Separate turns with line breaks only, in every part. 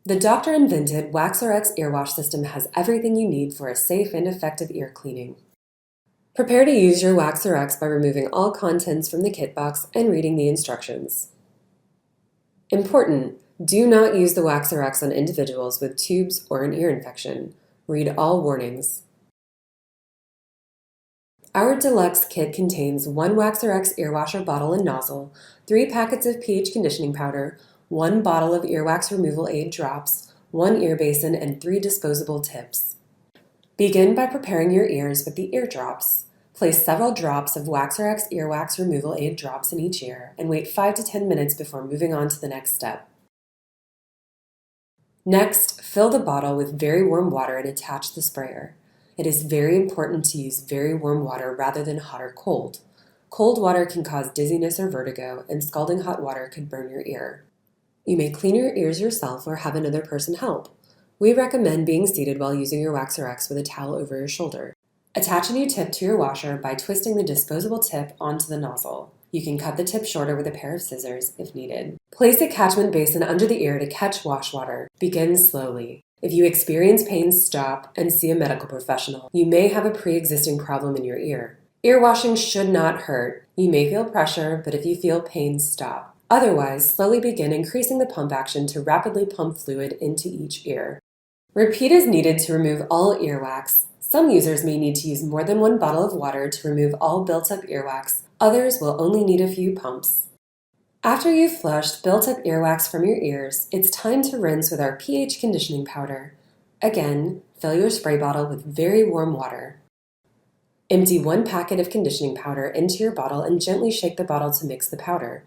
The doctor-invented WaxRx earwash system has everything you need for a safe and effective ear cleaning. Prepare to use your WaxRx by removing all contents from the kit box and reading the instructions. Important: do not use the WaxRx on individuals with tubes or an ear infection. Read all warnings. Our Deluxe kit contains 1 WaxRx earwasher bottle and nozzle, 3 packets of pH conditioning powder, 1 bottle of earwax removal aid drops, 1 ear basin, and 3 disposable tips. Begin by preparing your ears with the ear drops. Place several drops of WaxRx earwax removal aid drops in each ear and wait 5 to 10 minutes before moving on to the next step. Next, fill the bottle with very warm water and attach the sprayer. It is very important to use very warm water rather than hot or cold. Cold water can cause dizziness or vertigo, and scalding hot water could burn your ear. You may clean your ears yourself or have another person help. We recommend being seated while using your WaxRx with a towel over your shoulder. Attach a new tip to your washer by twisting the disposable tip onto the nozzle. You can cut the tip shorter with a pair of scissors if needed. Place a catchment basin under the ear to catch wash water. Begin slowly. If you experience pain, stop and see a medical professional. You may have a pre-existing problem in your ear. Ear washing should not hurt. You may feel pressure, but if you feel pain, stop. Otherwise, slowly begin increasing the pump action to rapidly pump fluid into each ear. Repeat as needed to remove all earwax. Some users may need to use more than 1 bottle of water to remove all built-up earwax. Others will only need a few pumps. After you've flushed built-up earwax from your ears, it's time to rinse with our pH conditioning powder. Again, fill your spray bottle with very warm water. Empty 1 packet of conditioning powder into your bottle and gently shake the bottle to mix the powder.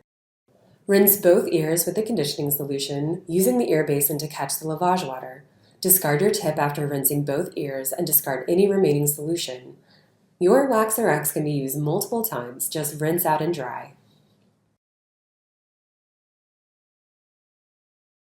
Rinse both ears with the conditioning solution, using the ear basin to catch the lavage water. Discard your tip after rinsing both ears and discard any remaining solution. Your WaxRx can be used multiple times, just rinse out and dry.